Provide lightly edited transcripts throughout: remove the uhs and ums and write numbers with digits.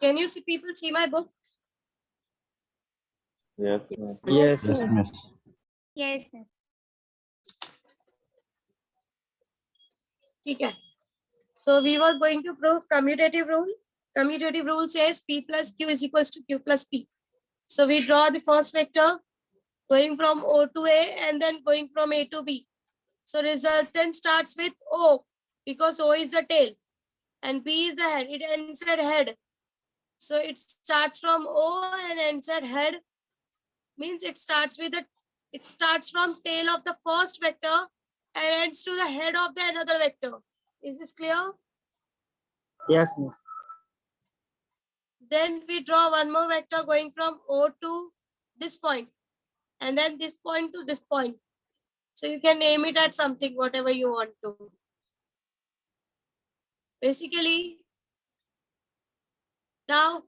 Can you see people see my book? Yes. Yes. Yes, miss. Yes. ठीक है. So we were going to prove commutative rule. Commutative rule says P plus Q is equals to Q plus P. So we draw the first vector going from O to A and then going from A to B. So resultant starts with O because O is the tail and B is the head. It ends at head. So it starts from O and ends at head. Means it starts from tail of the first vector and ends to the head of the another vector. Is this clear? Yes, miss. Then we draw one more vector going from O to this point and then this point to this point. So you can name it at something, whatever you want to. Basically, now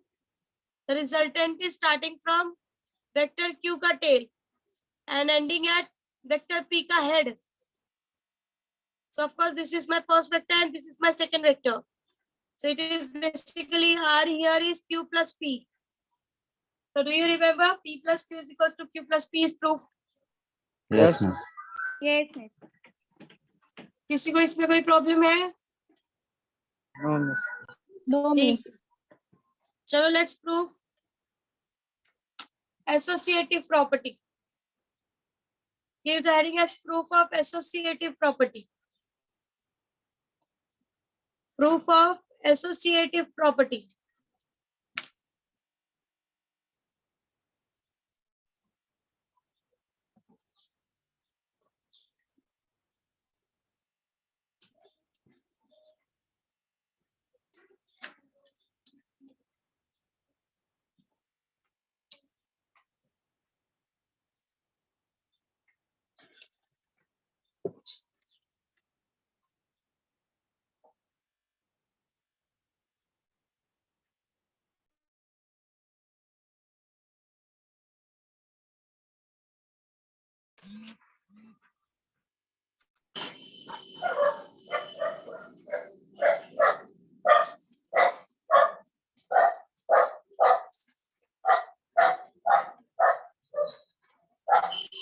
the resultant is starting from vector Q ka tail and ending at vector P ka head. So of course, this is my first vector and this is my second vector. So it is basically R here is Q plus P. So do you remember P plus Q is equals to Q plus P is proof? Yes, miss. Yes, miss. किसी को इसमें कोई problem है? No, miss. No, ठीक. miss. चलो let's prove associative property. Give the heading as proof of associative property. Proof of associative property.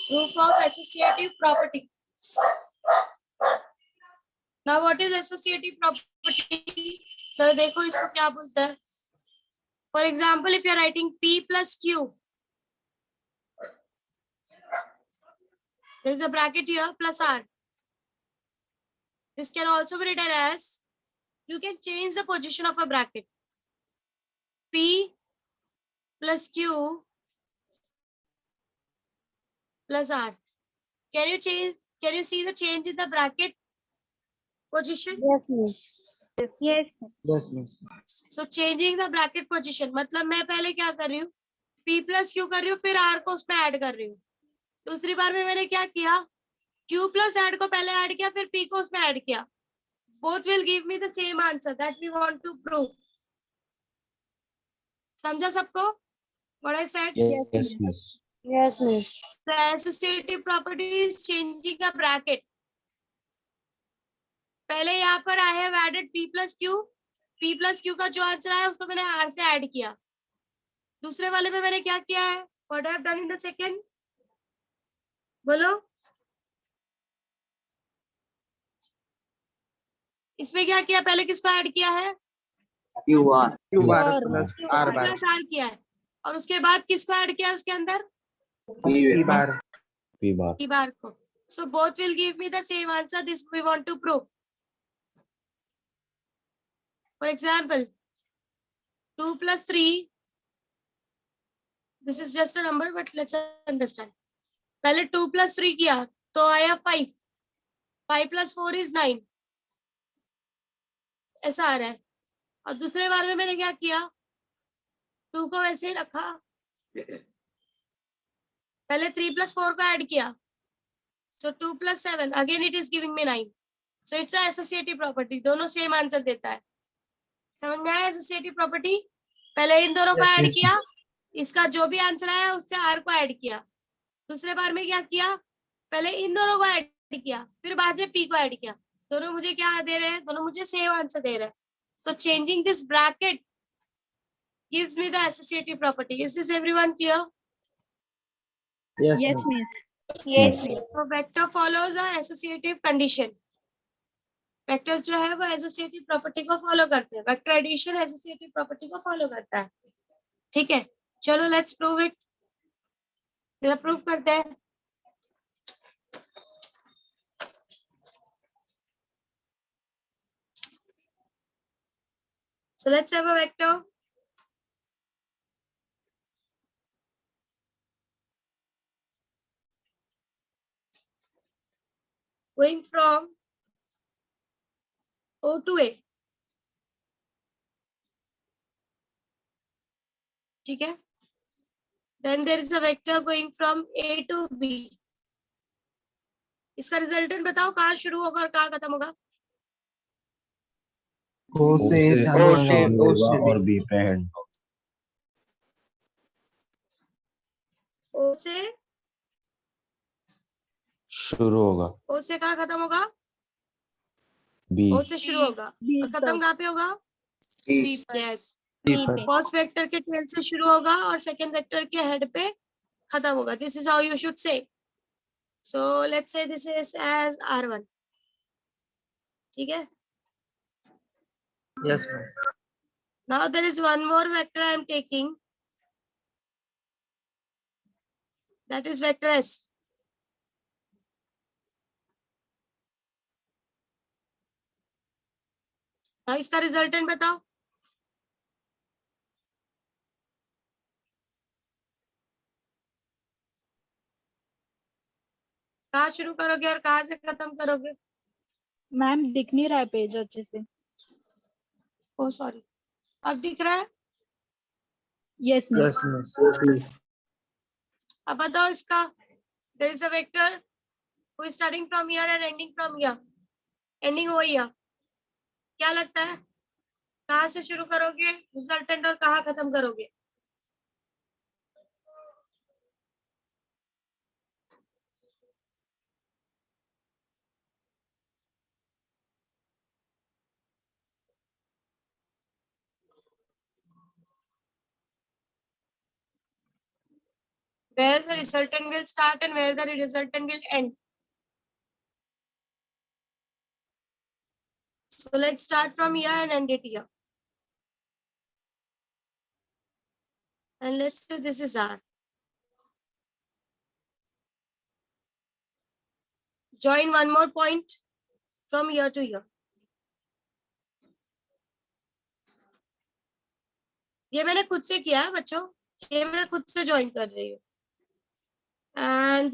Proof of associative property. Now what is associative property? So देखो इसको क्या बोलता है. For example, if you are writing P plus Q, there is a bracket here plus R. This can also be written as, you can change the position of a bracket. P plus Q plus R. Can you change? Can you see the change in the bracket position? Yes, miss. Yes. Yes, miss. So changing the bracket position मतलब मैं पहले क्या कर रही हूँ, P plus Q कर रही हूँ, फिर R को उसमें ऐड कर रही हूँ. दूसरी बार में मैंने क्या किया, Q plus ऐड को पहले ऐड किया, फिर P को उसमें ऐड किया. Both will give me the same answer that we want to prove. समझा सबको? What I said? Yes, miss. Yes, miss. The associative property is changing a bracket. पहले यहाँ पर I have added P plus Q. P plus Q का जो answer आया उसको मैंने R से ऐड किया. दूसरे वाले में मैंने क्या किया है? What I have done in the second? बोलो. इसमें क्या किया? पहले किसको ऐड किया है? QR R. plus R bar. Plus R किया है. और उसके बाद किसको ऐड किया उसके अंदर? P bar. P bar. P bar को. So both will give me the same answer. This we want to prove. For example, 2 plus 3. This is just a number, but let's understand. पहले 2 plus 3 किया तो आया 5. 5 plus 4 is 9. ऐसा आ रहा है. और दूसरे बार में मैंने क्या किया, 2 को वैसे ही रखा, पहले 3 plus 4 को ऐड किया. So 2 plus 7, again it is giving me 9. So it's a associative property. दोनों सेम आंसर देता है. समझ में आया associative property? पहले इन दोनों को ऐड किया, इसका जो भी आंसर आया उससे R को ऐड किया. दूसरे बार में क्या किया, पहले इन दोनों को ऐड किया, फिर बाद में P को ऐड किया. दोनों मुझे क्या दे रहे हैं? दोनों मुझे सेम आंसर दे रहे हैं. So changing this bracket gives me the associative property. Is this everyone clear? Yes, Yes, miss. miss. Yes. So vector follows the associative condition. Vectors जो है वो एसोसिएटिव प्रॉपर्टी को फॉलो करते हैं. वेक्टर एडिशन एसोसिएटिव प्रॉपर्टी को follow करता है. ठीक है, चलो लेट्स प्रूव इट. जरा प्रूव करते हैं. So let's have a vector. Going from O to A. ठीक है. Then there is a vector going from A to B. इसका रिजल्टेंट बताओ कहाँ शुरू होगा और कहाँ खत्म होगा. O से चालू O होगा शुरू और O होगा से और B पे एंड. O से शुरू होगा. O से कहाँ खत्म होगा. B. O से शुरू होगा B और खत्म तक. कहाँ पे होगा. B yes. B पे. फर्स्ट वेक्टर के टेल से शुरू होगा और सेकंड वेक्टर के हेड पे खत्म होगा. This is how you should say. So let's say this is as R1. ठीक है. Yes, miss. Now there is one more vector I am taking. That is vector S. Now इसका resultant बताओ. कहाँ शुरू करोगे और कहाँ से खत्म करोगे. मैम दिख नहीं रहा है पेज अच्छे से. ओ सॉरी. अब दिख रहा है. Yes miss. Yes, miss. अब बताओ इसका. There is a vector who is starting from here and ending from here. Ending over here. क्या लगता है कहाँ से शुरू करोगे रिजल्टेंट और कहाँ खत्म करोगे. Where the resultant will start and where the resultant will end. So let's start from here and end it here. And let's say this is R. Join one more point from here to here. ये मैंने खुद से किया है बच्चों. ये मैं खुद से ज्वाइन कर रही हूँ. And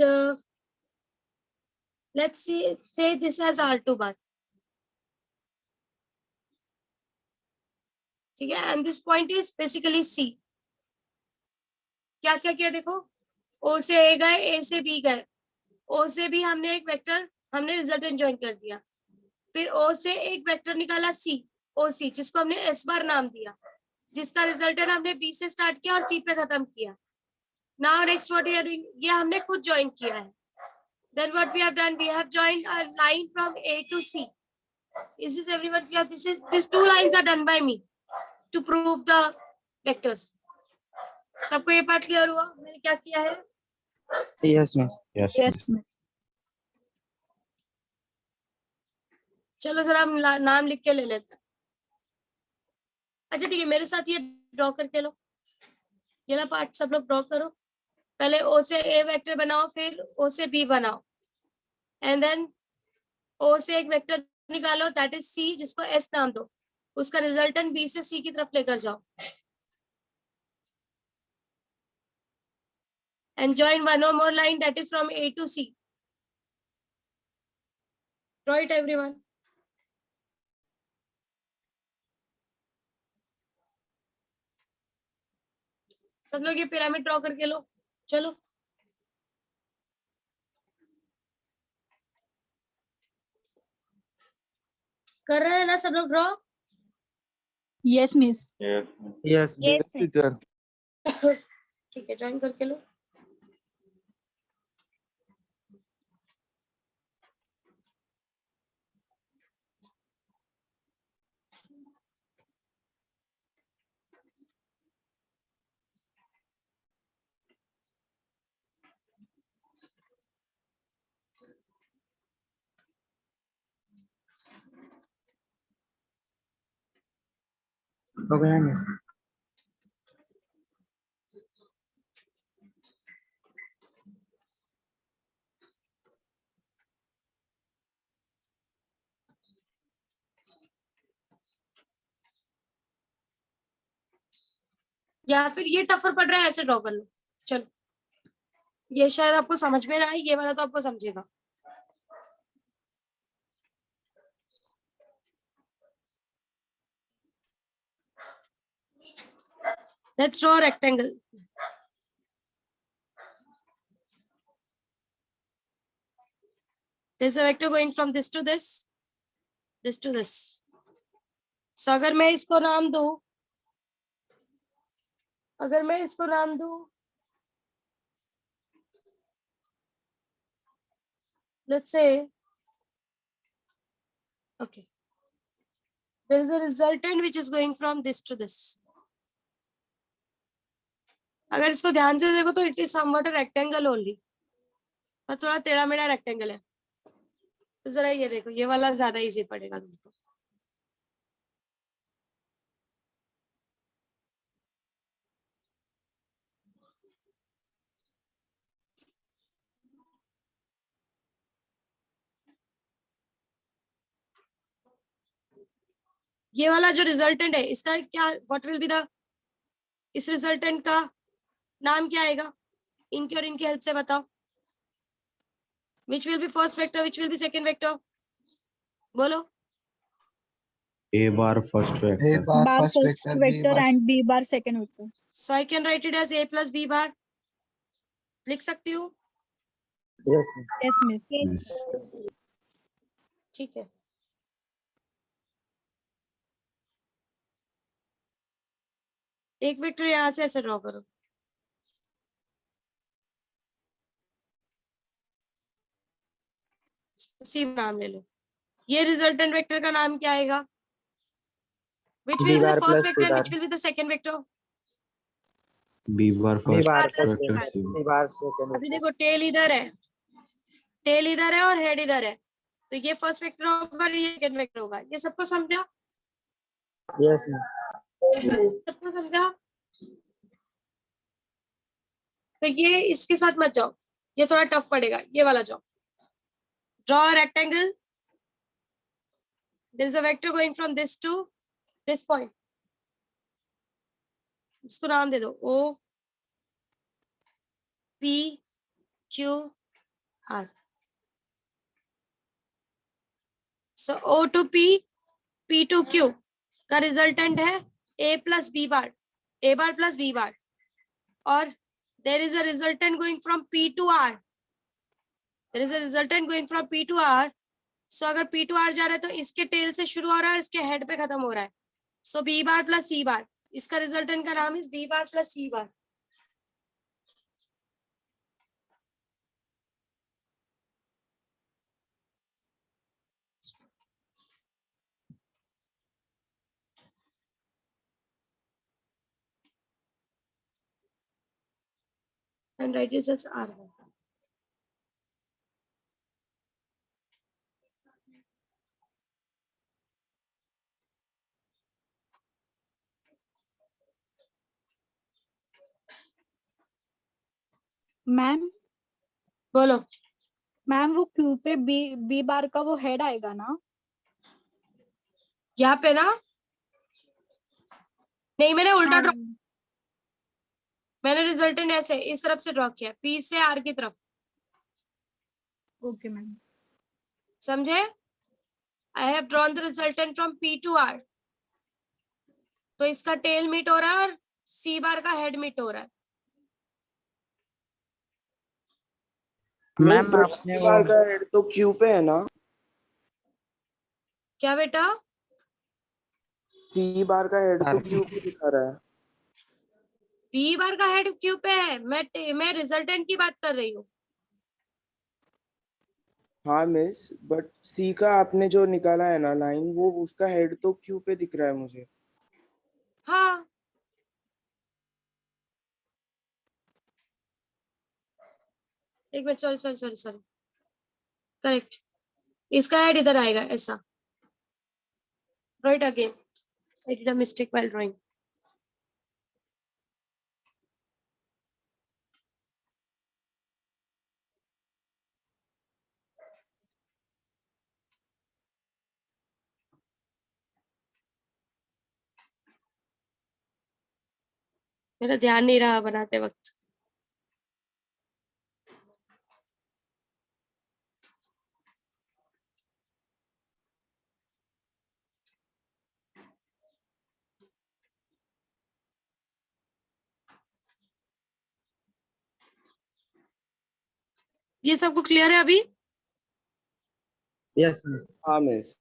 let's see, say this as R2 bar. ठीक है. And this point is basically C. क्या क्या किया देखो. O से A गए, A से B गए. O से भी हमने एक वेक्टर हमने रिजल्टेंट ज्वाइन कर दिया. फिर O से एक वेक्टर निकाला C, OC, जिसको हमने S बार नाम दिया, जिसका रिजल्टेंट हमने B से स्टार्ट किया और C पे खत्म किया. Now next what we are doing, ये हमने खुद ज्वाइन किया है. Then what we have done, we have joined a line from A to C. Is this everyone clear? These two lines are done by me to prove the vectors. सबको ये part clear हुआ मैंने क्या किया है. Yes, miss. Yes. Yes miss. चलो जरा हम नाम लिख के ले लेते हैं. अच्छा ठीक है, मेरे साथ ये ड्रॉ करके लो. ये वाला पार्ट सब लोग ड्रॉ करो. पहले O से A वेक्टर बनाओ, फिर O से B बनाओ, एंड देन O से एक वेक्टर निकालो, दैट इज C, जिसको S नाम दो. उसका रिजल्टेंट B से C की तरफ लेकर जाओ. And join one or more line that is from A to C. Draw it everyone. सब लोग ये पिरामिड ड्रॉ करके लो. चलो कर रहे हैं ना सब लोग draw. Yes miss. Yes, miss. ठीक है, ज्वाइन करके लो. हो गया मिस। या फिर ये टफर पड़ रहा है, ऐसे ड्रॉ कर लो। चलो, ये शायद आपको समझ में ना आए, ये वाला तो आपको समझेगा। Let's draw a rectangle. There's a vector going from this to this to this. So अगर मैं इसको नाम दूं, let's say, okay, there is a resultant which is going from this to this. अगर इसको ध्यान से देखो तो it is somewhat a rectangle only, और थोड़ा टेढ़ा मेढ़ा रेक्टेंगल है। तो जरा ये देखो, ये वाला ज्यादा इजी पड़ेगा तुमको। ये वाला जो रिजल्टेंट है, इसका क्या, व्हाट विल बी द, इस रिजल्टेंट का नाम क्या आएगा? इनकी और इनकी हेल्प से बताओ। Which will be first vector, which will be second vector? बोलो। A bar first A vector. bar Bar first first vector, B vector bar and B bar second vector. So I can write it as a plus b bar, लिख सकती हूँ? yes miss. Yes, miss. Yes. ठीक है। एक vector यहाँ से ऐसे draw करो। सी नाम ले लो। ये रिजल्टेंट वेक्टर का नाम क्या आएगा? Which B will be bar the first plus C vector and bar. which will be the second vector? B bar B first bar first vector. vector, C C bar second अभी vector. देखो, tell इधर है और head इधर है, तो ये first vector होगा और ये सेकंड वेक्टर होगा। ये सबको समझा? Yes miss. सबको समझा? तो ये इसके साथ मत जाओ, ये थोड़ा टफ पड़ेगा, ये वाला जाओ। Draw a rectangle, there is a vector going from this to this point. इसको नाम दे दो O P Q R। सो O to P, P to Q का रिजल्टेंट है A plus B bar, A bar plus B bar, और there is a resultant going from P to R, there is a resultant going from P to R। so अगर P to R जा रहा है तो इसके tell से शुरू हो रहा है, इसके हेड पे खत्म हो रहा है। so B bar plus C bar, इसका रिजल्टेंट का नाम is B bar plus C bar। and write it as R1। Ma'am बोलो। मैम वो क्यू पे बी बार का वो हेड आएगा ना? यहाँ पे ना, नहीं मैंने उल्टा ड्रॉ, मैंने रिजल्टेंट ऐसे इस तरफ से ड्रॉ किया, P से R की तरफ। Okay ma'am. समझे? I have drawn the resultant from P to R। तो इसका टेल मीट हो रहा है और C बार का हेड मीट हो रहा है। मैम आपने वो का हेड तो क्यू पे है ना? क्या बेटा? सी बार का हेड तो क्यू पे दिखा रहा है। P बार का हेड क्यू पे है, मैं रिजल्टेंट की बात कर रही हूँ। हाँ मिस, बट सी का आपने जो निकाला है ना लाइन, वो उसका हेड तो क्यू पे दिख रहा है मुझे। हाँ, एक minute, sorry sorry sorry sorry, correct. इसका हेड इधर आएगा ऐसा, right again. I did a mistake while drawing. मेरा ध्यान नहीं रहा बनाते वक्त। ये सबको क्लियर है अभी? Yes miss. हाँ मिस।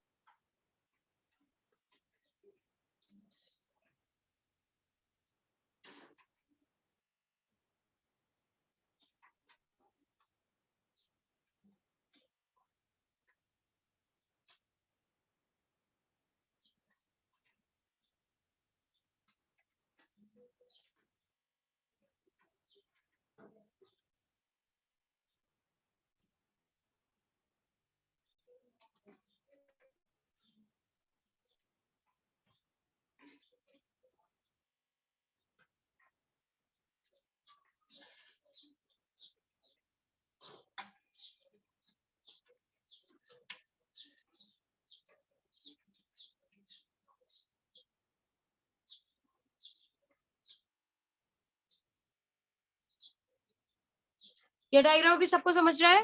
ये डायग्राम भी सबको समझ रहा है?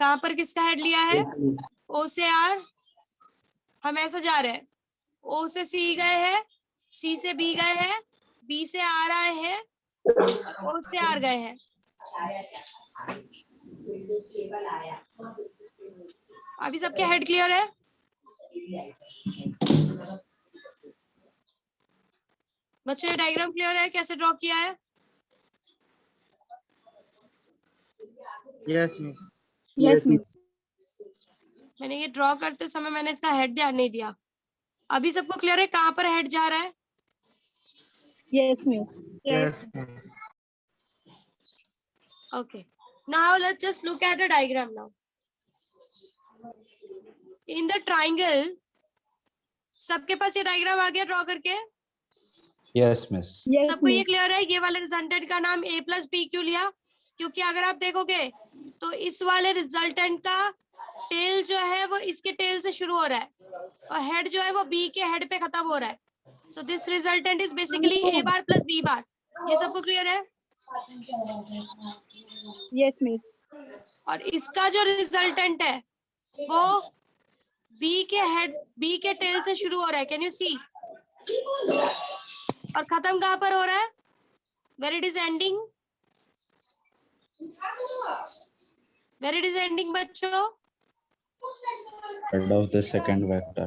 कहाँ पर किसका हेड लिया है? ओ से आर। हम ऐसा जा रहे हैं, ओ से सी गए हैं, सी से बी गए हैं, बी से आर आए हैं, ओ से आर गए हैं। अभी सबके हेड क्लियर है? बच्चों ये डायग्राम क्लियर है कैसे ड्रॉ किया है? Yes miss. Yes miss. मैंने ये ड्रॉ करते समय मैंने इसका हेड ध्यान नहीं दिया। अभी सबको क्लियर है कहाँ पर हेड जा रहा है? Yes miss. Yes miss. Okay. Now let's just look at the diagram now. In the triangle, सबके पास ये डायग्राम आ गया ड्रॉ करके? Yes, miss. यस सबको ये मिस। क्लियर है ये वाले रिजल्टेंट का नाम a प्लस बी क्यों लिया? क्योंकि अगर आप देखोगे तो इस वाले रिजल्टेंट का टेल जो है वो इसके टेल से शुरू हो रहा है और हेड जो है वो बी के हेड पे खत्म हो रहा है। So this resultant is basically a bar plus b बार। ये सबको क्लियर है? Yes miss. और इसका जो रिजल्टेंट है वो बी के टेल से शुरू हो रहा है। Can you see? और खत्म कहां पर हो रहा है? Where it is ending? Where it is ending बच्चों? Head of the second vector.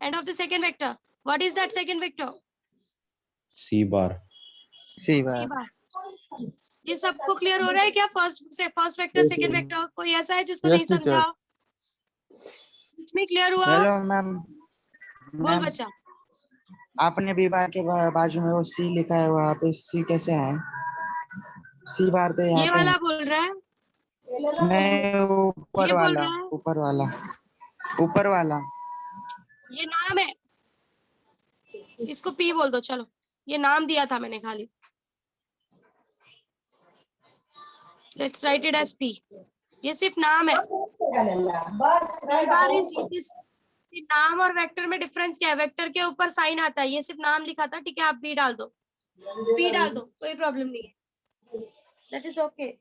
End of the second vector. What is that second vector? C bar. C C bar. Bar. ये सबको क्लियर हो रहा है क्या? फर्स्ट वेक्टर सेकेंड वेक्टर कोई ऐसा है जिसको नहीं समझा? इसमें क्लियर हुआ? Hello ma'am. बोल मैम बच्चा। आपने बी बार के बाजू में वो सी लिखा है वहाँ पे सी कैसे है? सी बार तो यहाँ ये पे वाला बोल रहा है? नहीं, ऊपर ये बोल वाला। रहा है? ऊपर वाला। ऊपर वाला। ये नाम है, इसको पी बोल दो। चलो ये नाम दिया था मैंने खाली। Let's write it as P. ये सिर्फ नाम है। कई बार इस नाम और वेक्टर में डिफरेंस क्या है? वेक्टर के ऊपर साइन आता है, ये सिर्फ नाम लिखा था। ठीक है आप बी डाल दो, पी डाल दो, कोई प्रॉब्लम नहीं है। That is okay.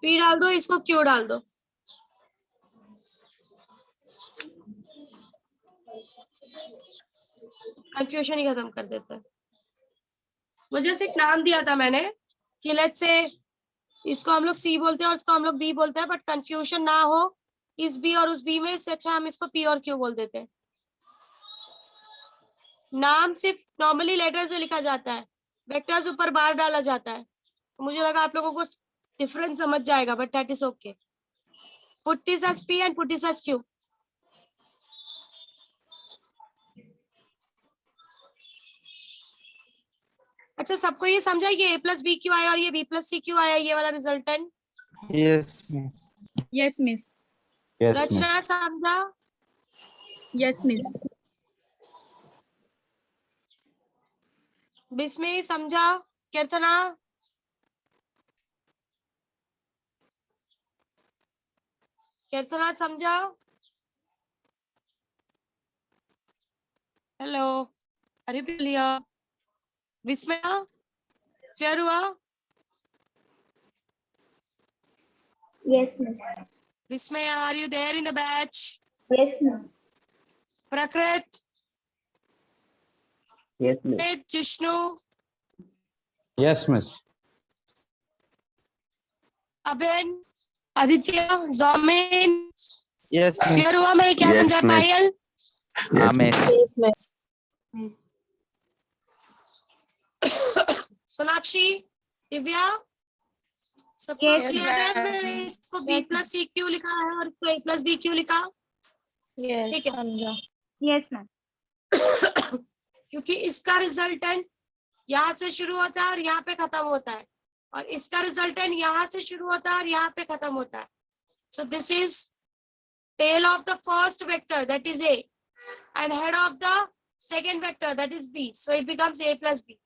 पी डाल दो, इसको क्यों डाल दो। कंफ्यूजन ही खत्म कर देता है। मुझे सिर्फ नाम दिया था मैंने कि लेट्स से इसको हम लोग सी बोलते हैं और इसको हम लोग बी बोलते हैं, बट कंफ्यूजन ना हो इस बी और उस बी में, इससे अच्छा हम इसको पी और क्यू बोल देते हैं। नाम सिर्फ नॉर्मली लेटर से लिखा जाता है, वेक्टर्स ऊपर बार डाला जाता है। मुझे लगा आप लोगों को डिफरेंस समझ जाएगा, but that is okay. Put this as P and put this as Q. अच्छा सबको ये समझा ये a प्लस बी क्यू आया और ये b प्लस सी क्यू आया, ये वाला resultant? Yes miss. Yes, miss. Yes, रचना miss. समझा? Yes, miss. बिस्मी समझा? कीर्तना? कीर्तना समझा? हेलो, अरे प्रिया, विस्मय, क्लियर हुआ? Yes, miss. विस्मय, are you there in the batch? Yes, miss. प्रकृत, Yes, miss. Jishnu, Yes, miss. अभिन, Aditya, Jomin, Yes, miss. Clear हुआ? मैंने क्या Yes, समझा? miss. पायल, Yes, miss. miss. Sonakshi, Divya, सबको Yes, क्लियर है? ma'am. मैंने इसको b प्लस सी क्यों लिखा है और इसको a प्लस बी क्यों लिखा? Yes, ठीक है, समझा. Yes, ma'am. क्योंकि इसका रिजल्टेंट यहाँ से शुरू होता है और यहाँ पे खत्म होता है, और इसका रिजल्टेंट यहाँ से शुरू होता है और यहाँ पे खत्म होता है. So this is tail of the first vector, that is a, and head of the second vector, that is b. So it becomes a plus b.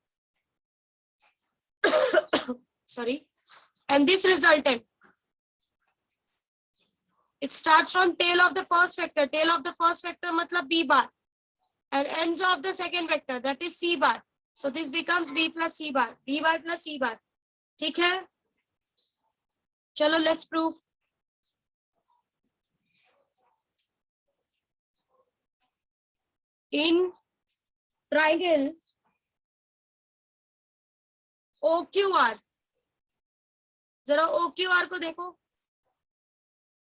Sorry. And this resultant, it starts from tail of the first vector. Tail of the first vector matlab b bar, and ends of the second vector, that is c bar. So this becomes b plus c bar, b bar plus c bar. ठीक है? चलो let's prove. In triangle OQR, जरा OQR को देखो.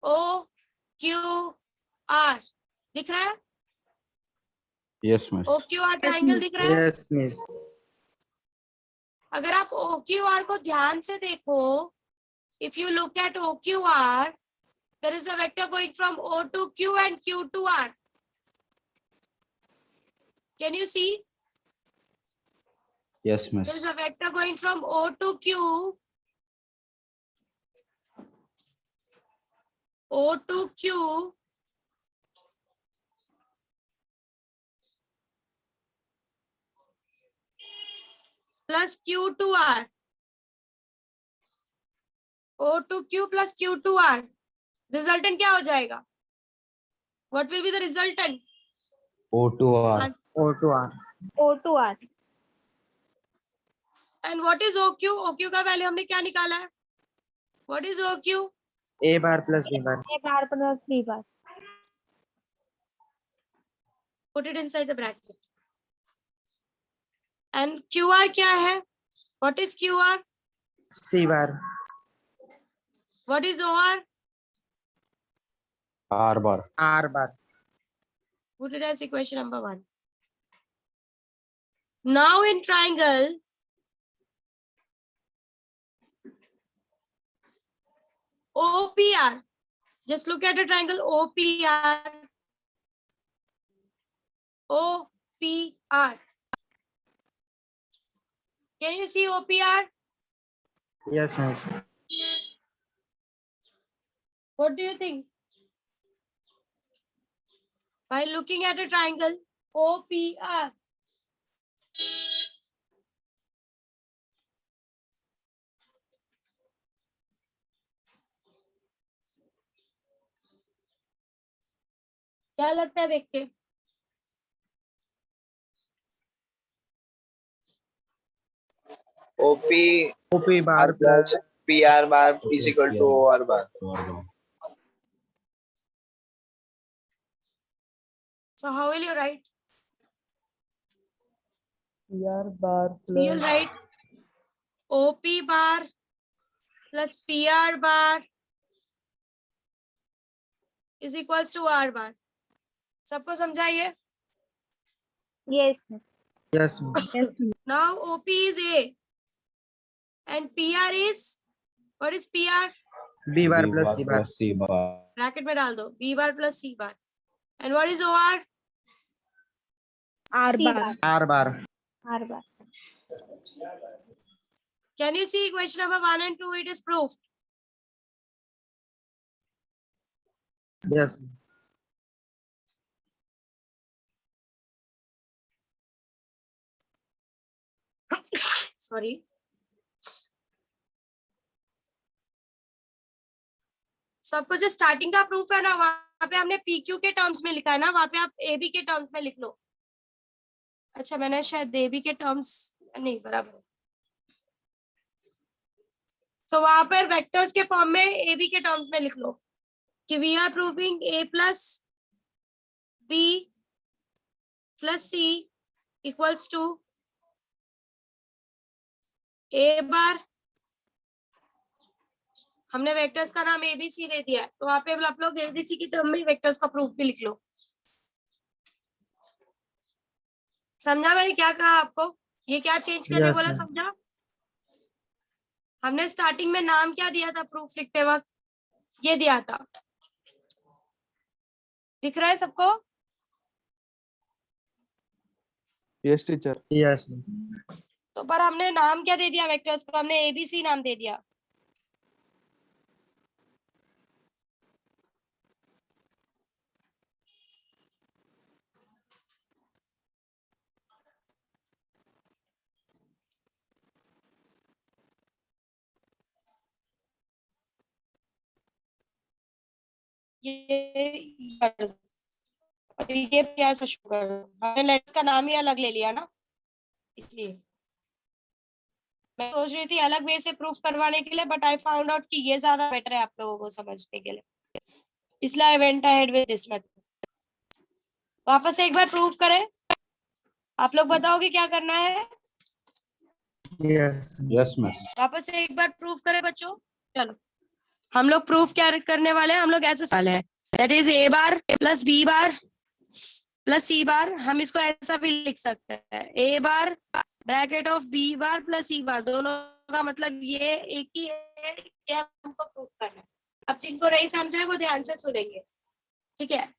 OQR दिख रहा है? Yes, miss. OQR triangle दिख रहा है? Yes, miss. अगर आप OQR को ध्यान से देखो, if you look at OQR, there is a vector going from O to Q and Q to R. Can you see? Yes, miss. There is a vector going from O to Q, O to Q, plus Q to R. O to Q plus Q to R. Resultant क्या हो जाएगा? What will be the resultant? O2R. O to R. O to R. And what is OQ? OQ का value हमने क्या निकाला है? What is OQ? A bar plus B bar. A bar plus B bar. Put it inside the bracket. And QR क्या है? What is QR? C bar. What is OR? R bar. R bar. Put it as equation number 1. Now in triangle, OPR. Just look at a triangle OPR. OPR. Can you see OPR? Yes, miss. What do you think? By looking at a triangle OPR. क्या लगता है देख के? OP bar plus plus PR bar is equal to OR bar. So how will you write? PR bar So you'll plus write OP bar plus PR bar is equals to R bar. सबको समझाइए. Yes, miss. yes, miss. Yes, miss. Now OP is A and PR is, what is PR? B bar plus C bar. plus C bar. Bracket में डाल दो. B bar plus C bar. And what is OR? R C bar. bar. R bar. R bar. Can you see equation number 1 and 2? It is proved. Yes. Sorry, सबको जो starting का proof है ना, वहां पे हमने पी क्यू के terms में लिखा है ना, वहां पे आप ए बी के टर्म्स में लिख लो। अच्छा, मैंने शायद ए बी के टर्म्स नहीं, बराबर। तो वहां पर वेक्टर्स के फॉर्म में ए बी के टर्म्स में लिख लो कि we are proving A plus B plus C equals to A bar. हमने वेक्टर्स का नाम एबीसी दे दिया है, तो वहां पे आप लोग एबीसी की टर्म में वेक्टर्स का प्रूफ भी लिख लो। समझा मैंने क्या कहा आपको? ये क्या चेंज करने Yes, बोला, ma'am. समझा? हमने स्टार्टिंग में नाम क्या दिया था प्रूफ लिखते वक्त? ये दिया था, दिख रहा है सबको? Yes teacher. Yes. तो पर हमने नाम क्या दे दिया वेक्टर्स को? हमने एबीसी नाम दे दिया। ये क्या शुगर, हमने लेट्स का नाम ही अलग ले लिया ना, इसलिए मैं सोच रही थी अलग वे से प्रूफ करवाने के लिए, बट आई फाउंड आउट कि ये ज्यादा बेटर है आप लोगों को समझने के लिए, इसलिए I went ahead with this method. वापस एक बार प्रूफ करें, आप लोग बताओगे क्या करना है? Yes. Yes, miss. वापस से एक बार प्रूफ करें बच्चों। चलो, हम लोग प्रूफ क्या करने वाले हैं? हम लोग ऐसे वाले हैं, that is A bar plus B bar plus c bar. हम इसको ऐसा भी लिख सकते हैं, a bar bracket of b bar plus c bar. दोनों का मतलब ये एक ही है, ये हमको प्रूफ करना है। अब जिनको नहीं समझा है वो ध्यान से सुनेंगे, ठीक है?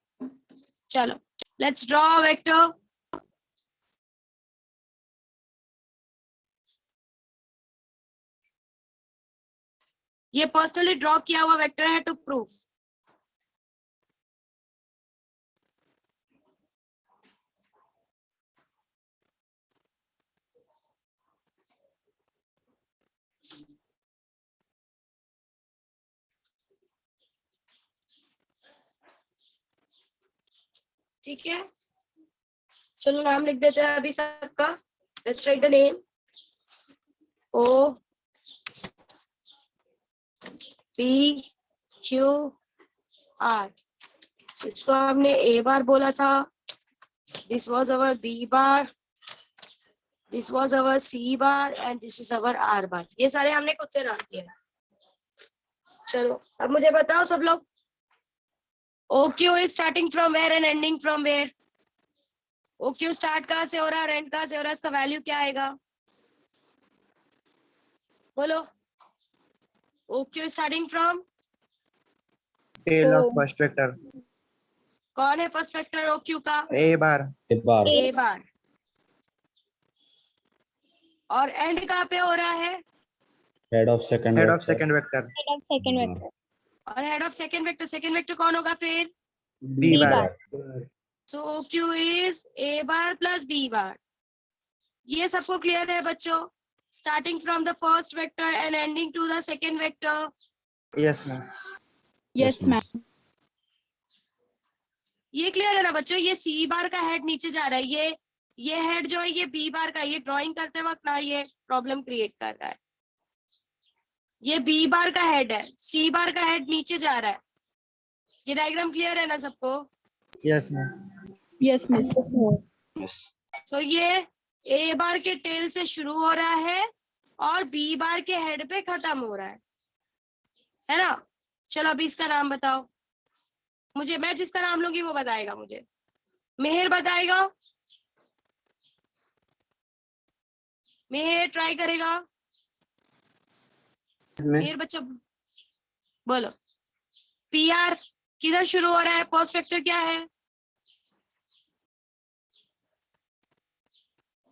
चलो, लेट्स ड्रॉ वेक्टर। ये पर्सनली ड्रॉ किया हुआ वेक्टर है टू प्रूफ। ठीक है, चलो नाम लिख देते हैं अभी सबका। Let's write the name. O P Q R, इसको हमने ए बार बोला था, this was our B bar, this was our C bar and this is our R bar. ये सारे हमने खुद से नाम किए। चलो अब मुझे बताओ सब लोग, O Q is starting from where and ending from where? O Q start कहाँ से हो रहा है, एंड कहाँ से हो रहा है, इसका वैल्यू क्या आएगा? बोलो। O Q starting from, Tail of first vector. कौन है फर्स्ट वेक्टर ओ क्यू का? A bar. A bar. A bar. और एंड कहाँ पे हो रहा है? Head of second. Head of vector. second vector. Head of second vector. और head of second vector, second vector कौन होगा फिर? B B bar. bar. So O Q is A bar plus B bar. ये सबको clear है बच्चों? Starting from the first vector and ending to the second vector. Yes, ma'am. Yes, ma'am. ये clear है ना बच्चों? ये सी बार का हेड नीचे जा रहा है, ये हेड जो है ये बी बार का। ये ड्राइंग करते वक्त ना ये प्रॉब्लम क्रिएट कर रहा है। ये बी बार का हेड है, सी बार का हेड नीचे जा रहा है। ये डायग्राम क्लियर है ना सबको? Yes, ma'am. Yes, miss. Yes. सो ये ए बार के टेल से शुरू हो रहा है और बी बार के हेड पे खत्म हो रहा है ना? चलो अभी इसका नाम बताओ मुझे, मैं जिसका नाम लूंगी वो बताएगा मुझे। मेहर बताएगा, मेहर ट्राई करेगा। मेहर बच्चा बोलो। पी आर किधर शुरू हो रहा है? फर्स्ट वेक्टर क्या है?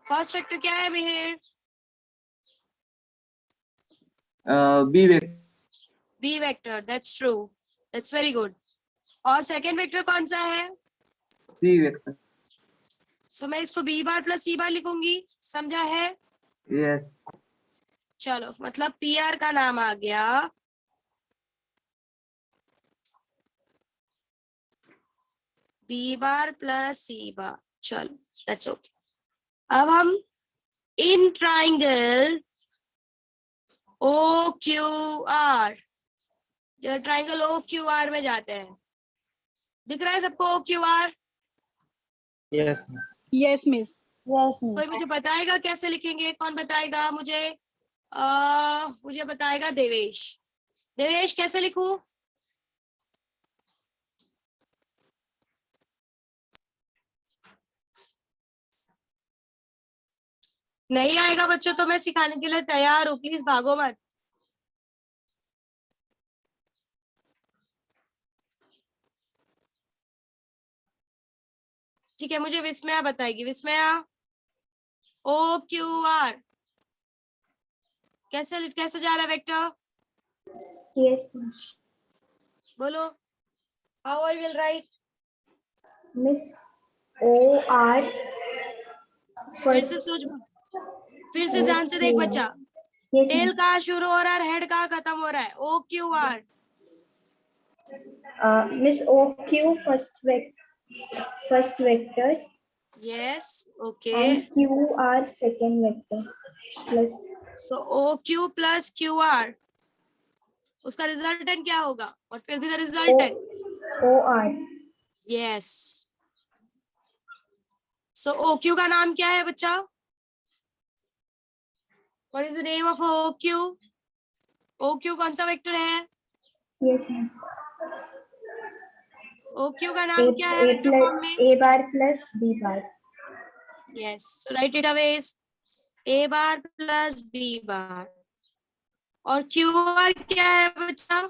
फर्स्ट वेक्टर क्या है Mehar? B vector. B vector, that's true, that's very good. और सेकेंड वेक्टर कौन सा है? C vector. सो मैं इसको बी बार प्लस सी बार लिखूंगी, समझा है? यस। चलो मतलब पी आर का नाम आ गया बी बार प्लस सी बार। चलो दैट्स ओके। अब हम in triangle O Q R, triangle O Q R में जाते हैं। दिख रहा है सबको O Q R? Yes yes miss. Yes, कोई miss. मुझे बताएगा कैसे लिखेंगे? कौन बताएगा मुझे? मुझे बताएगा देवेश। देवेश कैसे लिखूं? नहीं आएगा बच्चों तो मैं सिखाने के लिए तैयार हूँ, प्लीज भागो मत। ठीक है, मुझे विस्मया बताएगी। विस्मया, ओ क्यू आर कैसे कैसे जा रहा है वेक्टर? Yes, miss. बोलो, how I will write? Miss OR फिर से first. सोच, फिर से ध्यान से देख बच्चा। Yes, tell miss. कहाँ शुरू हो रहा है, हेड कहाँ खत्म हो रहा है? O Q R. Miss OQ first vector yes okay. and QR second vector plus so O Q plus Q R, उसका रिजल्टेंट क्या होगा? What will be the resultant? OR. Yes. So O Q का नाम क्या है बच्चा? What is the name of O Q? O Q कौन सा वेक्टर है? Yes, miss. ओ क्यू का नाम क्या है वेक्टर फॉर्म में? A bar plus B bar. Yes, so write it away, A bar plus B bar. और क्यू आर क्या है बच्चा?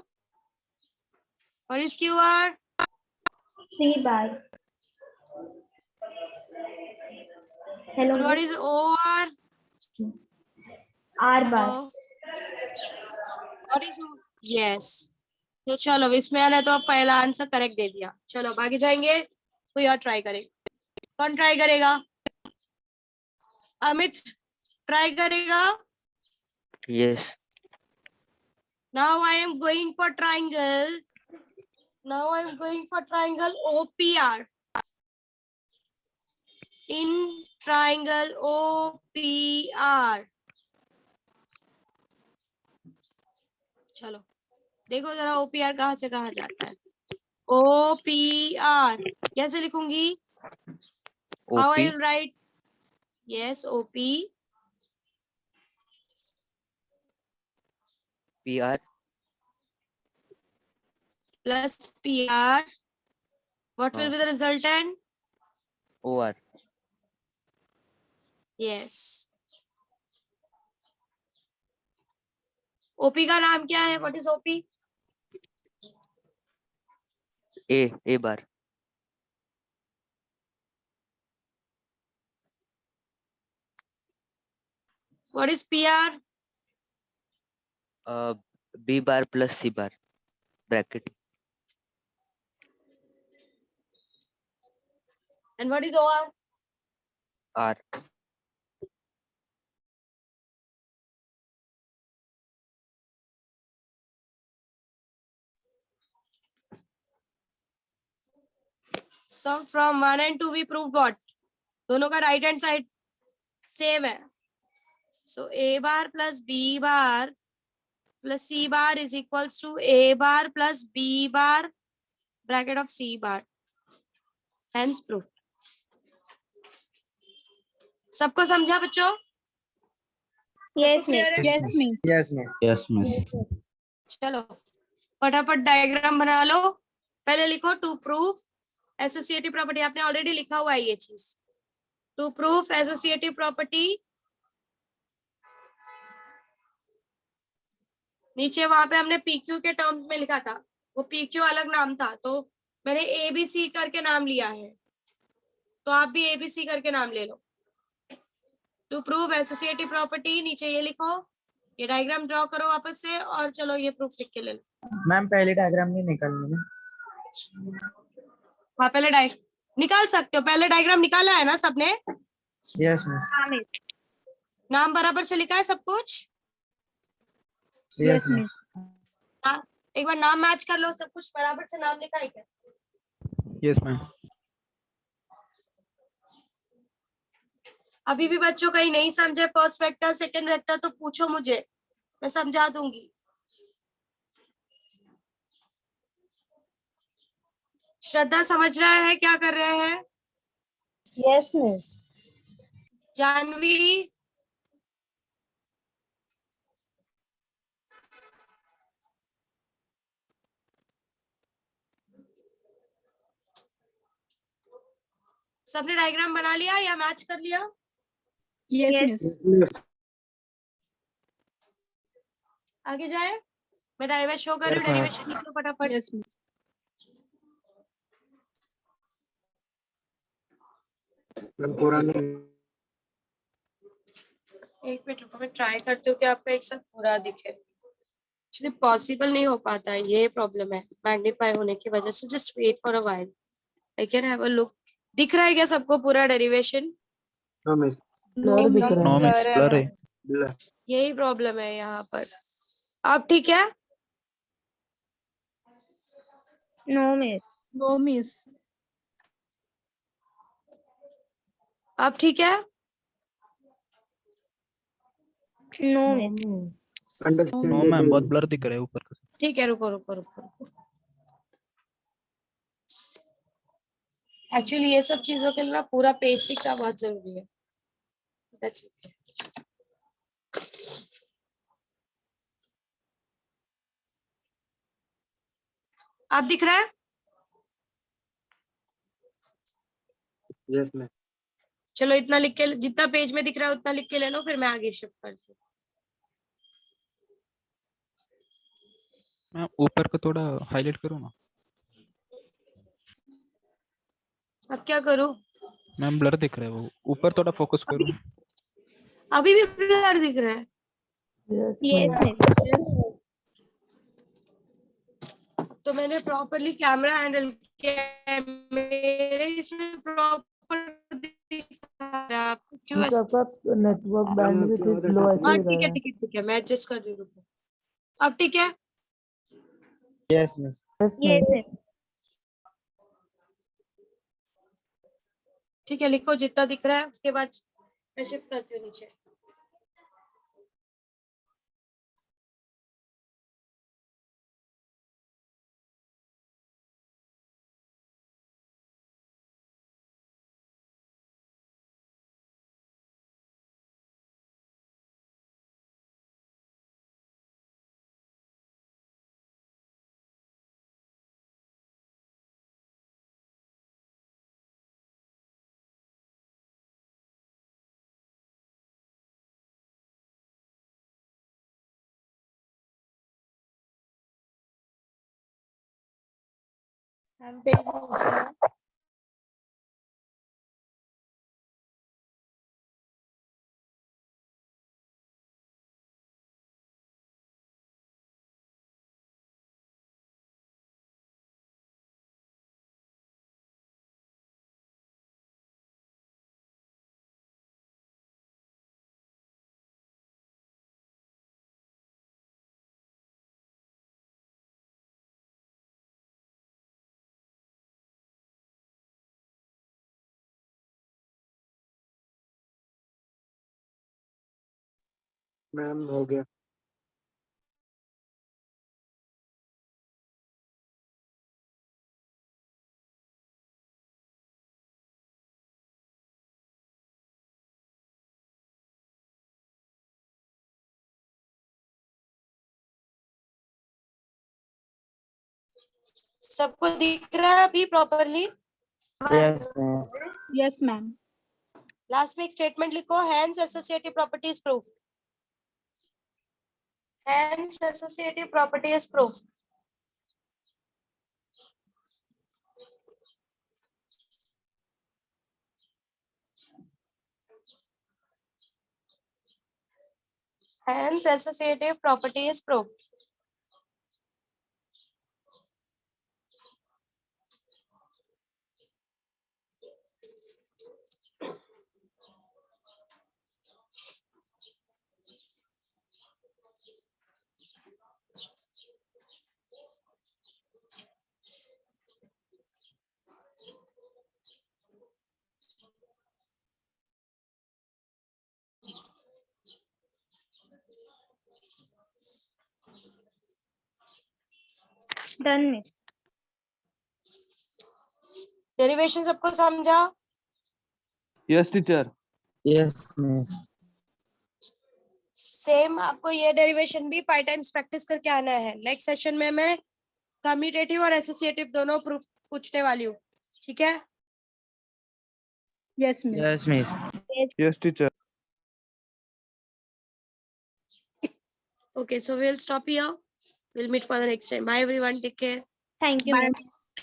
और इस Q R? C bar. Hello, what miss. Is O R? R bar. What is yes. तो चलो विस्मया ने तो अब पहला आंसर करेक्ट दे दिया। चलो अब आगे जाएंगे, कोई और ट्राई करेगा। कौन ट्राई करेगा? अमित ट्राई करेगा। Yes. Now I am going for triangle, now I am going for triangle OPR। In triangle OPR, चलो देखो जरा OPR कहाँ से कहाँ जाता है। OPR कैसे लिखूंगी? How I OP. Will write? Yes OP PR. plus PR. What will be the resultant? OR. Yes. OP का नाम क्या है? What is OP? A bar. What is PR? B bar plus C bar. Bracket. And what is OR? R. So from 1 and 2 we prove what? दोनों का right hand side same है. So A bar plus B bar plus C bar is equals to A bar plus B bar bracket of C bar. Hence proved. सबको समझा बच्चों? Yes, सबको clear miss. है? Yes miss. Yes miss. Yes, miss. चलो फटाफट diagram बना लो। पहले लिखो टू प्रूफ एसोसिएटिव प्रॉपर्टी, आपने ऑलरेडी लिखा हुआ है ये चीज। टू प्रूफ एसोसिएटिव प्रॉपर्टी, नीचे वहां पे हमने PQ के टर्म्स में लिखा था, वो PQ अलग नाम था, तो मैंने ABC करके नाम लिया है, तो आप भी ABC करके नाम ले लो। टू प्रूफ एसोसिएटिव प्रॉपर्टी, नीचे ये लिखो, ये डायग्राम ड्रॉ करो वापस से, और चलो ये प्रूफ लिख के ले लो। मैम पहले डायग्राम नहीं निकालनी है। हाँ पहले निकाल सकते हो, पहले डायग्राम निकाला है ना सबने? Yes miss. नाम बराबर से लिखा है सब कुछ? Yes miss. एक बार नाम मैच कर लो, सब कुछ बराबर से नाम लिखा है क्या? Yes ma'am. अभी भी बच्चों कहीं नहीं समझे फर्स्ट वेक्टर सेकंड वेक्टर तो पूछो मुझे, मैं समझा दूंगी। श्रद्धा समझ रहा है क्या कर रहे हैं? Yes miss. जानवी? सबने डायग्राम बना लिया या मैच कर लिया? Yes miss. आगे जाए, मैं डायवर्स शो कर रही हूँ, Yes, ma'am. डेरिवेशन लिख लो फटाफट। Yes miss. एक मिनट रुको, मैं ट्राई करती हूँ कि आपका एक साथ पूरा दिखे। एक्चुअली पॉसिबल नहीं हो पाता है, ये प्रॉब्लम है मैग्नीफाई होने की वजह से। Just wait for a while, I can have a look. दिख रहा है क्या सबको पूरा derivation? No miss, no miss, blur है। यही प्रॉब्लम है यहाँ पर। अब ठीक है? No miss. No miss. अब ठीक है? No miss. नो मैम, बहुत ब्लर दिख रहा है ऊपर का। ठीक है, रुको रुको रुको रुको। एक्चुअली ये सब चीजों के लिए ना पूरा पेज दिखना बहुत जरूरी है। That's okay. अब दिख रहा है? Yes ma'am. चलो इतना लिख के, जितना पेज में दिख रहा है उतना लिख के ले लो, फिर मैं आगे शिफ्ट करती हूँ। मैम ऊपर को थोड़ा हाईलाइट करो ना। अब क्या करूँ? मैम ब्लर दिख रहा है वो, ऊपर थोड़ा फोकस करो। अभी भी ब्लर दिख रहा है? Yes miss. तो मैंने प्रॉपरली कैमरा हैंडल किया है, मेरे इसमें प्रॉपर दिख रहा है, आपको क्यों ऐसा? नेटवर्क बैंडविड्थ इज लो ऐसे हाँ ही ठीक है रहा ठीक है ठीक है, मैं एडजस्ट कर रही हूँ। अब ठीक है? Yes miss. Yes yes miss. Miss. ठीक है, लिखो जितना दिख रहा है, उसके बाद मैं शिफ्ट करती हूँ नीचे। हम पेज नीचे हैं। मैम हो गया। सबको दिख रहा है अभी properly? Yes miss. Yes ma'am. Last में एक स्टेटमेंट लिखो, hence associative property is proof. Hence associative property is proof. Hence, associative property is proved. Done, miss. Derivation सबको समझा? Yes, teacher. Yes miss. Same आपको ये डेरिवेशन भी 5 times practice करके आना है। नेक्स्ट सेशन में मैं कम्यूटेटिव और एसोसिएटिव दोनों प्रूफ पूछने वाली हूँ, ठीक है? Yes miss. Yes miss. Yes, teacher. Okay, so we'll stop here. We'll meet for the next time. Bye everyone. Take care. Thank you, Bye. miss.